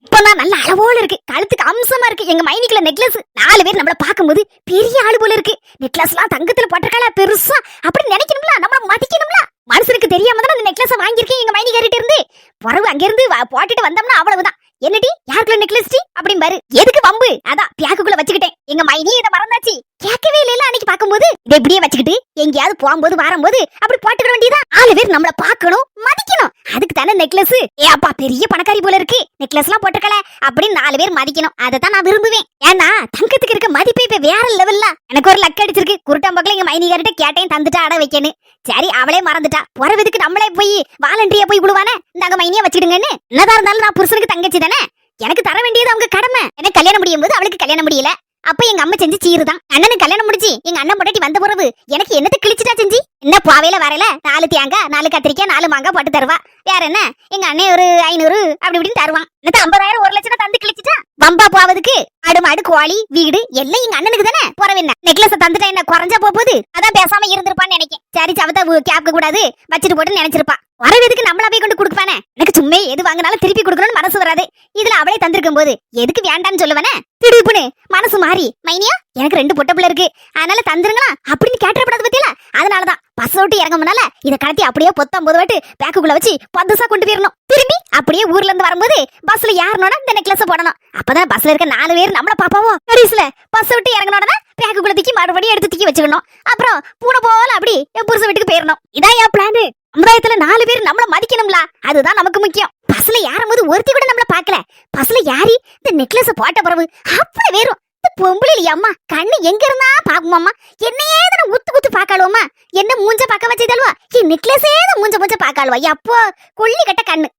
இப்பதான் நல்ல அளவோல இருக்கு, கழுத்துக்கு அம்சமா இருக்கு. எங்க மைனிக்குள்ள நெக்லஸ் 4 பேர் நம்மள பாக்கும்போது பெரிய ஆளு போல இருக்கு. நெக்லஸ் எல்லாம் தங்கத்துல போட்டிருக்காளா பெருசா அப்படி நினைக்கணும்ல, நம்மள மதிக்கணும்ல. மனசுக்கு தெரியாம தான் அந்த நெக்லஸ் வாங்கியிருக்கேன் எங்க மைனிகாரிட்ட இருந்து. பிறகு அங்க இருந்து போட்டுட்டு வந்தோம்னா அவ்வளவுதான். என்னடி யாருக்குள்ள நெக்லஸ் டி அப்படின்னு பாரு. எதுக்கு வம்பு, அதான் பியாக்குள்ள வச்சுக்கிட்டேன். எங்க மைனி இதை மறந்தாச்சு, கேட்கவே இல்ல. அன்னைக்கு பாக்கும்போது இதை இப்படியே வச்சுக்கிட்டு எங்கேயாவது போகும்போது வரும்போது அப்படி போட்டுக்க வேண்டியதான். 4 பேர் நம்மள பாக்கணும், மதிக்கணும். அதுக்கு தானே நெக்லஸ். ஏ அப்பா, பெரிய பணக்காரி போல இருக்கு, நெக்லஸ் எல்லாம் போட்டுக்கல அப்படின்னு 4 பேர் மதிக்கணும். அதைத்தான் நான் விரும்புவேன். ஏன்னா தங்கத்துக்கு இருக்க மதிப்பு இப்ப வேற லெவல்ல. எனக்கு ஒரு லக் அடிச்சிருக்கு. குருட்டாம்பக்கல எங்க மைனிகாரிட்ட கேட்டேன், தந்துட்டா அட வைக்கணும். சரி, அவளே மறந்துட்டா. போறதுக்கு நம்மளே போய் வாலண்டியா போய் விடுவானே, இந்த மைனியா வச்சுக்கிடுங்கன்னு. என்னதான் இருந்தாலும் நான் புருஷனுக்கு தங்கச்சி தானே, எனக்கு தர வேண்டியது அவங்க கடமை. எனக்கு கல்யாணம் முடியும் போது அவளுக்கு கல்யாணம் முடியல. அப்ப எங்க அம்மா செஞ்சு சீருதான். அண்ணனுக்கு கல்யாணம் முடிச்சு எங்க அண்ணன் பொண்டாட்டி வந்த பிறகு எனக்கு என்னத்தை கிழிச்சுட்டா செஞ்சு. என்ன பாவையில வரல 4 தேங்காய் 4 கத்திரிக்காய் 4 மாங்காய் போட்டு தருவா. வேற என்ன, எங்க அண்ணன் ஒரு 500 அப்படி இப்படின்னு தருவான். 50,000 1 லட்சம் தந்து கிழிச்சுட்டா. வம்பா போவதுக்கு ஆடு மாடு கோழி வீடு எல்லாம் எங்க அண்ணனுக்கு தானே. போறவென்ன நெக்லஸ் தந்துட்டா என்ன குறைஞ்சா போகுது. அதான் பேசாம இருந்திருப்பான்னு நினைக்கேன். சரி, சவத்த கேட்க கூடாது வச்சுட்டு போட்டு நினைச்சிருப்பா. வரவேதுக்கு நம்மள போய் கொண்டு கொடுப்பானே. எனக்கு சும்மா எது வாங்கினாலும் திருப்பி கொடுக்கணும்னு மனசு வராது. இதுல அவளே தந்திருக்கும் போது எதுக்கு வேண்டான்னு சொல்லுவானே. திடுப்புன்னு மனசு மாறி, மைனியா எனக்கு 2 பொட்ட பிள்ளை இருக்கு, அதனால தந்துருங்களா அப்படின்னு கேட்டப்படாது பத்தியில. அதனாலதான் பஸ் விட்டு இறங்க முன்னால இதை கடத்தி அப்படியே 19 வாட்டு பேக்குக்குள்ள வச்சு 10 கொண்டு போயிடணும். திரும்பி அப்படியே ஊர்ல இருந்து வரும்போது பஸ்ல யாருனோட இந்த நெக்லஸ் போடணும். அப்பதான் பஸ்ல இருக்க 4 பேர் நம்மள பாப்பாவோ. கடைசியில பஸ் விட்டு இறங்கனோட பேக்குக்குள்ள தூக்கி மறுபடியும் எடுத்து தூக்கி வச்சுக்கணும். அப்புறம் பூனை போல அப்படி என் புருஷ வீட்டுக்கு போயிடணும். இதான் என் பிளான். சமுதாயத்துல 4 பேர் நம்மள மதிக்கணும்ல, அதுதான் நமக்கு முக்கியம். பஸ்ல யாரும்போது ஒருத்தி கூட நம்மள பாக்கல. பஸ்ல யாரி இந்த நெக்லஸ் போட்ட பிறகு அப்படி வேறும் இந்த பொம்பளை அம்மா கண்ணு எங்க இருந்தா பாக்குமாம்மா. என்னையே தான் உத்து பாக்காளுவம்மா. என்ன மூஞ்ச பார்க்க வச்சதல்வா, என் நெக்லஸே தான் மூஞ்ச பாக்காளுவா. அப்போ கொள்ளி கட்ட கண்ணு.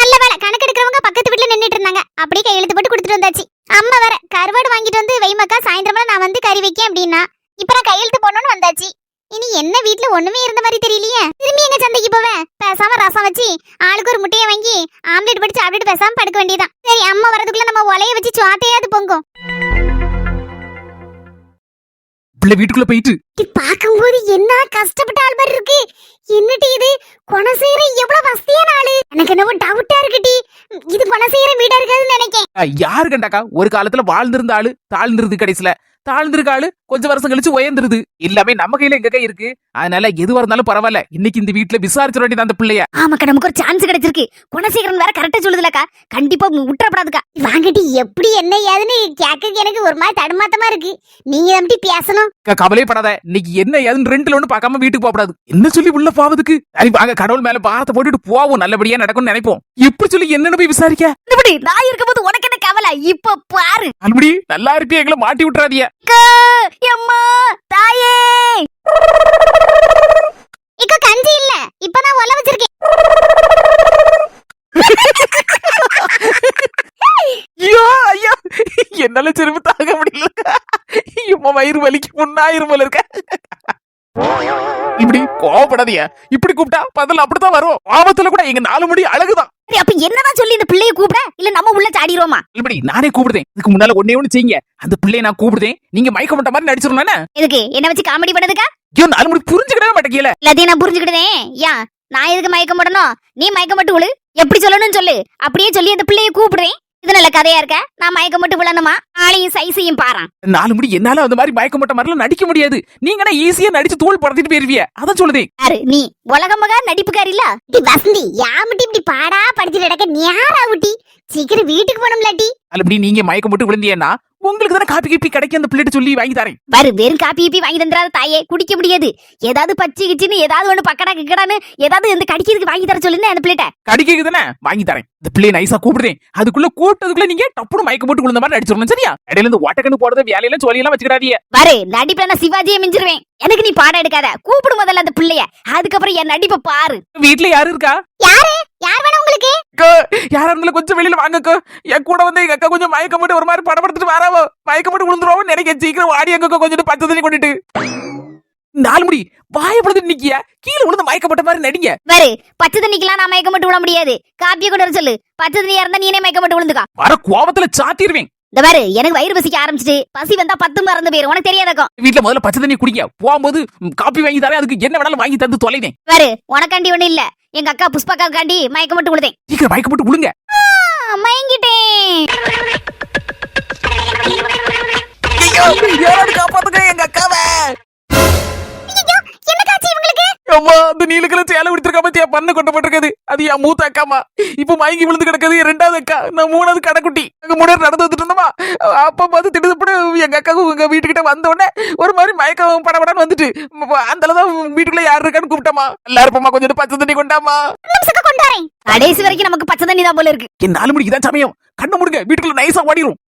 நல்ல வேலை கணக்கு எடுக்கிறவங்க பக்கத்து வீட்டுல நின்னுட்டு இருந்தாங்க. அப்படியே கையெழுத்து போட்டு கொடுத்துட்டு வந்தாச்சு. அம்மா வேற கருவாடு வாங்கிட்டு வந்து வைமக்கா, சாயந்தரமா நான் வந்து கறி வைக்கேன் அப்படின்னா இப்ப நான் கையெழுத்து போடணும்னு வந்தாச்சு. இனி என்ன வீட்டுல ஒண்ணுமே இருந்த மாதிரி தெரியலையே. திரும்பி எங்க சந்தைக்கு போவேன். பேசாம ரசம் வச்சு ஆளுக்கு ஒரு முட்டையை வாங்கி ஆம்லெட் படிச்சு சாப்பிட்டு பேசாம படுக்க வேண்டியதான். சரி, அம்மா வரதுக்குள்ள நம்ம ஒலைய வச்சு சுவாத்தையாவது பொங்கும். பிள்ளை வீட்டுக்குள்ள போயிட்டு பாக்கும்போது என்ன கஷ்டப்பட்ட ஆள் மாதிரி இருக்கு. என்னடி இது, குணசேகர எவ்வளவு வசதியான ஆளு. எனக்கு என்னவோ டவுட்டா இருக்குடி. இது குணசேகரன் வீடா இருக்காதுன்னு நினைக்கேன். யாரு கண்டாக்கா ஒரு காலத்துல வாழ்ந்திருந்த ஆளு தாழ்ந்திருது கடைசியில தாழ்ந்திருக்க ஆளு கொஞ்சம் வருஷம் கழிச்சு உயர்ந்துருது. எல்லாமே நம்ம கையில எங்க கை இருக்கு. அதனால எதுவா இருந்தாலும் பரவாயில்ல. இன்னைக்கு இந்த வீட்டுல விசாரிச்சிட வேண்டியது அந்த பிள்ளைய. ஆமாக்கா நமக்கு ஒரு சான்ஸ் கிடைச்சிருக்கு. குணசேகரன் வேற கரெக்டா சொல்லுதுலக்கா, கண்டிப்பா விட்டுறப்படாதுக்கா. வாங்கட்டி எப்படி என்ன ஏதுன்னு கேட்க எனக்கு ஒரு மாதிரி தடுமாத்தமா இருக்கு. நீங்க எப்படி பேசணும்? கவலைப்படாத. இன்னைக்கு என்ன ஏதுன்னு ரெண்டுல ஒண்ணு பார்க்காம வீட்டுக்கு போகக்கூடாது. என்ன சொல்லி உள்ள போவதுக்கு? சரி வாங்க கடவுள் மேல பாரத்தை போட்டுட்டு போவோம். நல்லபடியா நடக்கும்னு நினைப்போம். எப்படி சொல்லி என்னன்னு போய் விசாரிக்க? இப்படி நான் இருக்கும்போது உனக்கு என்ன கவலை? இப்ப பாரு. அப்படி நல்லா இருப்பே எங்களை மாட்டி விட்டுறாதிய. எம்மா தாயே இக்க கஞ்சி இல்ல, இப்பதான் ஒல வச்சிருக்கேன். ஐயோ ஐயா என்னால திரும்ப தாங்க முடியல. இம்மா வயிறு வலிக்கு முன்னாயிரம் போல இருக்க. இப்படி கோவப்படாதீங்க. இப்படி கூப்பிட்டா பதில் அப்படித்தான் வரும். ஆபத்துல கூட எங்க 4 முடி அழகுதான். அப்ப என்னதான் சொல்லி இந்த பிள்ளைய கூப்பிட, இல்ல நம்ம உள்ள சாடிரோமா? இப்படி நானே கூப்பிடுதேன். இதுக்கு முன்னால ஒன்னே ஒண்ணு செய்யுங்க. அந்த பிள்ளைய நான் கூப்பிடுதேன், நீங்க மயக்க மாட்ட மாதிரி நடிச்சிடணும். எதுக்கு என்ன வச்சு காமெடி பண்ணதுக்கா? ஐயோ 4 முடி புரிஞ்சுக்கிடவே மாட்டேங்கல. எல்லாத்தையும் நான் புரிஞ்சுக்கிட்டேன். ஏன் நான் எதுக்கு மயக்கம் போடணும்? நீ மயக்கம் மட்டும் விழு. எப்படி சொல்லணும்னு சொல்லு. அப்படியே சொல்லி அந்த பிள்ளைய கூப்பிடுறேன். இது நல்ல கதையா இருக்க. நான் மயக்கம் மட்டும் விழணுமா? ஆளையும் சைஸையும் பாறான். 4 முடி என்னால அந்த மாதிரி மயக்க மாட்ட மாதிரிலாம் நடிக்க முடியாது. நீங்கன்னா ஈஸியா நடிச்சு தூள் படுத்திட்டு போயிருவிய. அதான் சொல்லுதேன். யாரு நீ? உலகமகா நடிப்புக்காரி இல்ல? டி வசந்தி, யாமட்டி இப்படி பாடா படிச்சுட்டு கிடக்க நேரா ஊட்டி. சீக்கிரம் வீட்டுக்கு போகணும்லாட்டி. அப்படி நீங்க மயக்க மட்டும் விழுந்தீங்கன்னா உங்களுக்கு தானே காப்பி கீப்பி கிடைக்கும். அந்த பிள்ளைட்டு சொல்லி வாங்கி தரேன். பாரு வெறும் காப்பி கீப்பி வாங்கி தந்துடாத தாயே, குடிக்க முடியாது. ஏதாவது பச்சை கிச்சின்னு ஏதாவது ஒண்ணு பக்கடா கிக்கடான்னு ஏதாவது இந்த கடிக்கிறதுக்கு வாங்கி தர சொல்லுன்னு அந்த பிள்ளைட்ட. கடிக்கிறது தானே வாங்கி தரேன். இந்த பிள்ளைய நைஸா கூப்பிடுறேன். அதுக்குள்ள கூட்டதுக்குள்ள நீங்க டப்புனு மயக்க போட்டு விழுந்த மாதிரி நடிச்சிடணும். சரியா? இடையில இருந்து ஓட்டக்கண்ணு போடுறது வேலையெல்லாம் சொல்லியெல்லாம் வச்சுக்கிடாதீங்க. பாரு நடிப்புல நான் சிவாஜியை மிஞ்சிருவேன். எனக்கு நீ பாடம் எடுக்காத. கூப்பிடு முதல்ல அந்த பிள்ளைய, அதுக்கப்புறம் என் நடிப்பை பாரு. வீட்டுல யாரு இருக்கா? யாரு? யார் வேணும் உங்களுக்கு? யாரா இருந்தாலும் கொஞ்சம் வெளியில வாங்கக்கோ. என் கூட வந்து எங்க அக்கா கொஞ்சம் மயக்க போட்டு ஒரு மாதிரி படப்படுத்திட்டு வராவோ. மயக்க போட்டு விழுந்துருவோம் நினைக்க. சீக்கிரம் வாடி அங்க கொஞ்சம் பச்சை தண்ணி கொண்டுட்டு 4 முடி வாயப்படுத்திட்டு நிக்கிய. கீழே விழுந்து மயக்கப்பட்ட மாதிரி நடிங்க. பாரு பச்சை தண்ணிக்கெல்லாம் நான் மயக்கம் மட்டும் விட முடியாது. காப்பியை கொண்டு வர சொல்லு. பச்சை தண்ணியா இருந்தா நீனே மயக்கம் மட்டும் விழுந்துக்கா. வர கோபத்துல சாத்திடுவேன். இந்த பாரு எனக்கு வயிறு பசிக்க ஆரம்பிச்சிட்டு. பசி வந்தா 10 மறந்து போயிரு. உனக்கு தெரியாதக்கும். வீட்டுல முதல்ல பச்சை தண்ணி குடிங்க. போகும்போது காப்பி வாங்கி தரேன். அதுக்கு என்ன வேணாலும் வாங்கி தந்து தொலைதேன். பாரு உனக்காண்டி ஒண்ணு இல்ல, எங்க அக்கா புஷ்பக்கா காண்டி மயக்கம் மட்டும் விழுதேன். சீக்கிரம் மயக்க போட்டு விழுங்க. மயங்கிட்டேன். யாராவது காப்பாத்துங்க எங்க அக்காவை. என்ன காட்சி இவங்களுக்கு? அம்மா அந்த நீலுக்குள்ள சேலை விடுத்திருக்கா பத்தியா? பண்ண கொட்டப்பட்டிருக்குது. அது என் மூத்த அக்காமா. இப்ப மயங்கி விழுந்து கிடக்குது என் 2வது அக்கா. நான் 3வது கடைக்குட்டி. அங்க முன்னாடி நடந்து வந்துட்டு இருந்தோமா. அப்ப பார்த்து திடுதுப்பட எங்க அக்காவுக்கு உங்க வீட்டுக்கிட்ட வந்த உடனே ஒரு மாதிரி மயக்கம் படபடன்னு வந்துட்டு அந்த அளவுதான் வீட்டுக்குள்ள யாரு இருக்கான்னு கூப்பிட்டமா. எல்லாருப்பமா கொஞ்சம் பச்சை தண்ணி கொண்டாமா. கொண்டு வரேன். கடைசி வரைக்கும் நமக்கு பச்சை தண்ணி தான் போல இருக்கு. என் 4 மணிக்கு தான் சமயம். கண்ணு முடுங்க. வீட்டுக்குள்ள நைஸா ஓடிரும்.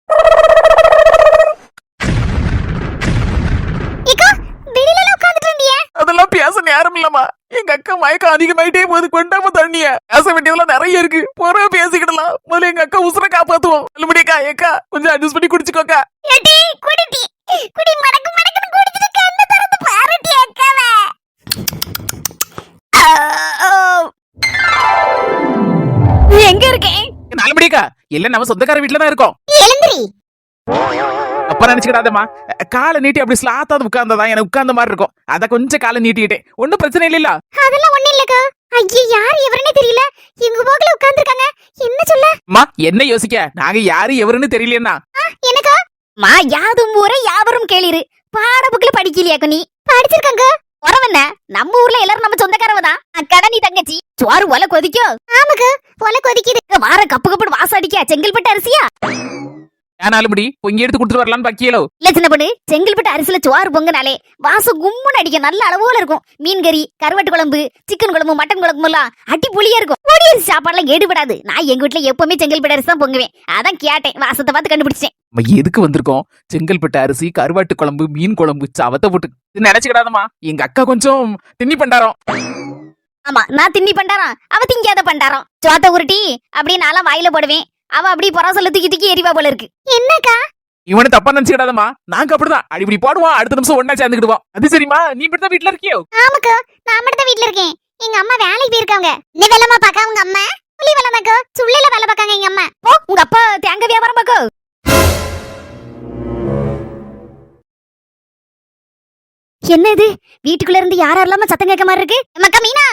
இக்கா வெளியில உட்கார்ந்துட்டு இருந்தியே. அதெல்லாம் பேச நேரம் இல்லமா. எங்க அக்கா மயக்கம் அதிகமாயிட்டே போது. கொண்டாம தண்ணிய பேச வேண்டியதெல்லாம் நிறைய இருக்கு. பொற பேசிக்கிடலாம். முதல்ல எங்க அக்கா உசுர காப்பாத்துவோம். நல்லபடியா ஏக்கா கொஞ்சம் அட்ஜஸ்ட் பண்ணி குடிச்சுக்கோக்கா. ஏடி குடிடி. குடி மடக்கு மடக்குன்னு குடிச்சிட்டு கண்ணை திறந்து பாருடி அக்காவே. எங்க இருக்கேன்? நல்லபடியாக்கா எல்லாம் நம்ம சொந்தக்கார வீட்டுல தான் இருக்கோம். எழுந்திரி. அப்ப நினைச்சுக்கிடாதம்மா. காலை நீட்டி அப்படி ஸ்லாத்தாவது உட்கார்ந்ததான் எனக்கு உட்கார்ந்த மாதிரி இருக்கும். அத கொஞ்சம் காலை நீட்டிக்கிட்டேன். ஒன்னும் பிரச்சனை இல்ல. அதெல்லாம் ஒண்ணு இல்லக்கா. ஐயே யார் எவருன்னு தெரியல. எங்க போகல உட்கார்ந்திருக்காங்க. என்ன சொல்ல? அம்மா என்ன யோசிக்க? நாங்க யாரு எவருன்னு தெரியலையா? எனக்கா? மா யாதும் ஊரே யாவரும் கேளிரு. பாட புக்ல படிக்கலையாக்க நீ? படிச்சிருக்காங்க. உறவென்ன? நம்ம ஊர்ல எல்லாரும் நம்ம சொந்தக்காரவ தான். அக்கடா நீ தங்கச்சி. சோறு ஒல கொதிக்கும். ஆமாக்கா ஒல கொதிக்குது. வார கப்பு கப்பு வாசம் அடிக்க. செங்கல்பட்டு அரிசியா? ஏனாலும்படி பொங்கி எடுத்து கொடுத்துட்டு வரலான்னு பக்கியலோ. இல்ல சின்ன பொண்ணு, செங்கல்பட்டு அரிசியில சோறு பொங்கனாலே வாசம் கும்முன்னு அடிக்க. நல்ல அளவோல இருக்கும். மீன் கறி, கருவாட்டு குழம்பு, சிக்கன் குழம்பு, மட்டன் குழம்பு எல்லாம் அடி புளியா இருக்கும். பொடி அரிசி சாப்பாடுலாம் எடுபடாது. நான் எங்க வீட்டுல எப்பவுமே செங்கல்பட்டு அரிசி தான் பொங்குவேன். அதான் கேட்டேன். வாசத்தை பார்த்து கண்டுபிடிச்சேன். நம்ம எதுக்கு வந்திருக்கோம்? செங்கல்பட்டு அரிசி, கருவாட்டு குழம்பு, மீன் குழம்பு, சவத்தை போட்டு நினைச்சுக்கிடாதம்மா. எங்க அக்கா கொஞ்சம் தின்னி பண்டாரம். ஆமா நான் தின்னி பண்டாரம். அவ திங்காத பண்டாரம். சோத்த உருட்டி அப்படியே நான்லாம் வாயில போடுவேன். அவ அப்படி பொறாசல்ல தூக்கி தூக்கி எரிவா போல இருக்கு. என்னக்கா? இவனு தப்பா நினைச்சுக்கிடாதம்மா. நாங்க அப்படிதான் அடிப்படி போடுவோம். அடுத்த நிமிஷம் ஒன்னா சேர்ந்துக்கிடுவோம். அது சரிம்மா. நீ இப்படிதான் வீட்டுல இருக்கியோ? ஆமாக்கா நான் மட்டும் தான் வீட்ல இருக்கேன். எங்க அம்மா வேலைக்கு போயிருக்காங்க. நீ வேலைமா பாக்க உங்க அம்மா? புலி வேலைமாக்கா. சுள்ளையில வேலை பார்க்காங்க எங்க அம்மா. ஓ உங்க அப்பா தேங்காய் வியாபாரம் பாக்கோ. என்ன இது? வீட்டுக்குள்ள இருந்து யாரெல்லாம சத்தம் கேட்க மாதிரி இருக்கு. மக்கா மீனா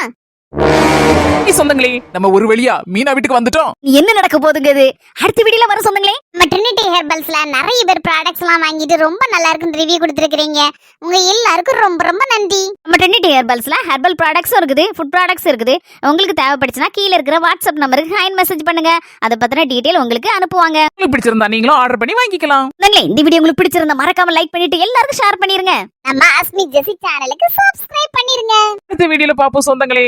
சொந்தங்களே நம்ம ஒரு வழியா மீனா வீட்டுக்கு வந்துட்டோம். என்ன நடக்க போகுதுங்க இது? அடுத்த வீடியோல வர சொந்தங்களே. நம்ம ட்ரினிட்டி ஹெர்பல்ஸ்ல நிறைய பேர் ப்ராடக்ட்ஸ் எல்லாம் வாங்கிட்டு ரொம்ப நல்லா இருக்குன்னு ரிவ்யூ கொடுத்துருக்கீங்க. உங்க எல்லாருக்கும் ரொம்ப ரொம்ப நன்றி. நம்ம ட்ரினிட்டி ஹெர்பல்ஸ்ல ஹெர்பல் ப்ராடக்ட்ஸும் இருக்குது, ஃபுட் ப்ராடக்ட்ஸ் இருக்குது. உங்களுக்கு தேவைப்படுச்சுன்னா கீழே இருக்கிற வாட்ஸ்அப் நம்பருக்கு ஹைன் மெசேஜ் பண்ணுங்க. அதை பத்தின டீடைல் உங்களுக்கு அனுப்புவாங்க. உங்களுக்கு பிடிச்சிருந்தா நீங்களும் ஆர்டர் பண்ணி வாங்கிக்கலாம். சொந்தங்களே, இந்த வீடியோ உங்களுக்கு பிடிச்சிருந்தா மறக்காம லைக் பண்ணிட்டு எல்லாருக்கும் ஷேர் பண்ணிருங்க. நம்ம அஸ்மி ஜெசி சேனலுக்கு சப்ஸ்கிரைப் பண்ணிருங்க. அடுத்த வீடியோல பாப்போம் சொந்தங்களே.